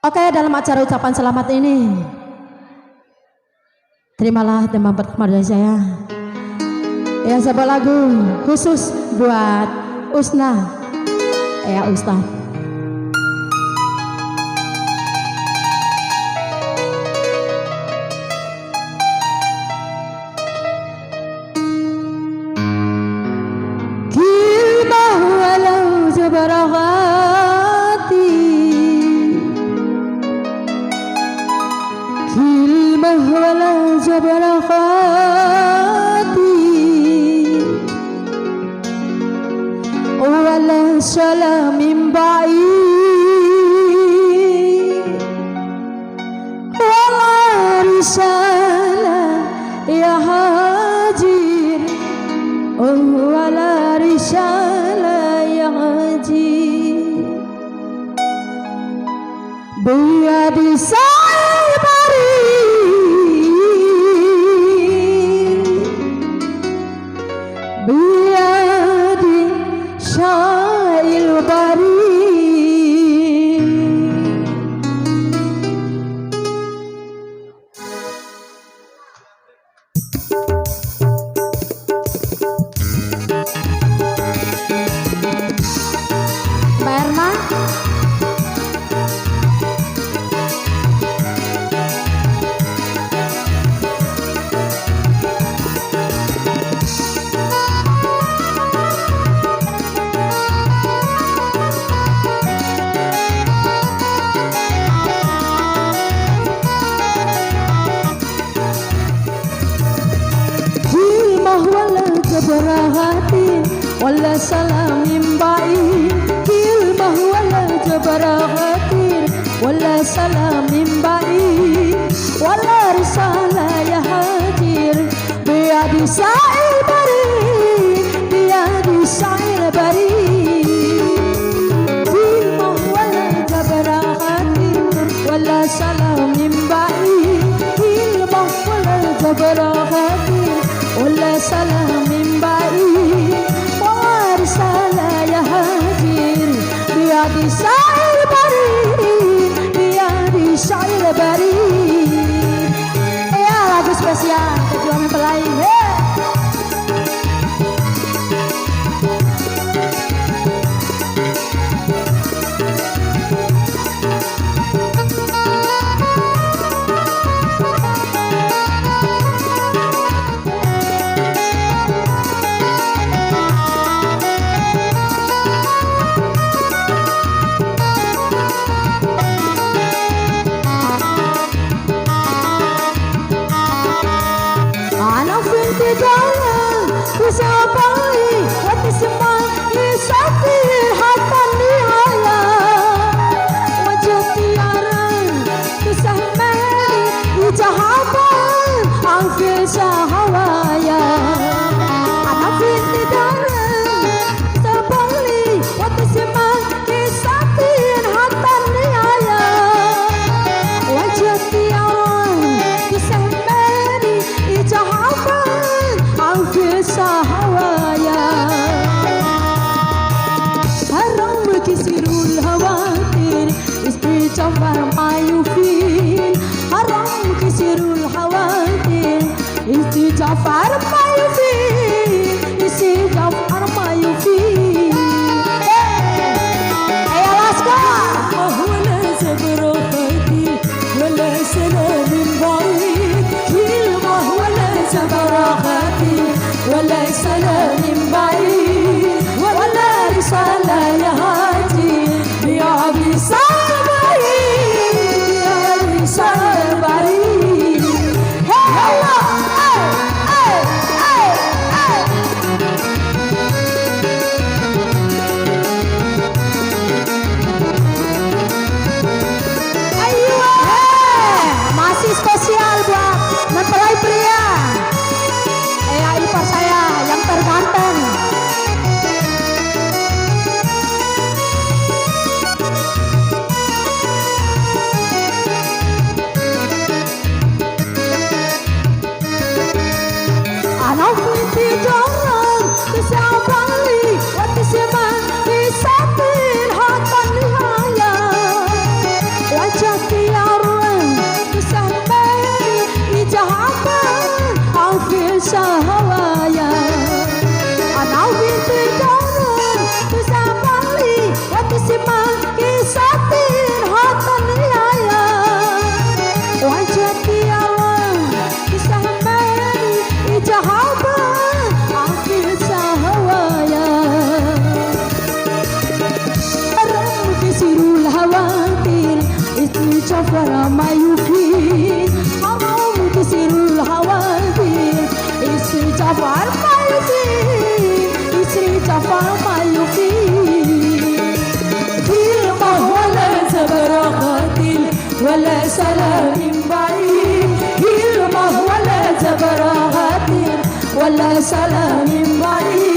Oke, dalam acara ucapan selamat ini, terimalah teman pertama dari saya. Ya, sebuah lagu khusus buat Usna, ya Ustaz. كلمة ولا جبر خاتي ولا سلام من بعيد ولا رسالة يا هاجر ولا رسالة يا هاجر بيد berhati wala salam min baik kilmah wala jabarahati wala salam min baik wala risalah ya hadir biadi sa'il bari biadi sa'il bari kilmah wala jabarahati wala salam min baik kilmah wala jabarahati wala salam di sa'il bari di sa'il bari. Ya, lagu spesial perjuangan mempelai. Jafar Mayufi, isi Jafar Mayufi. Ayo laskar. Wala zabarahati, wala salamin baik. Kilmah wala zabarahati, wala salamin baik. Wala risalah ya hati, biadi sa'il baik. جعفر ما يفيد حرام كسر الحوادث اسم جعفر ما يفيد اسم جعفر ما يفيد كلمة ولا زبر قاتل ولا سلام بعيد كلمة ولا زبر قاتل ولا سلام بعيد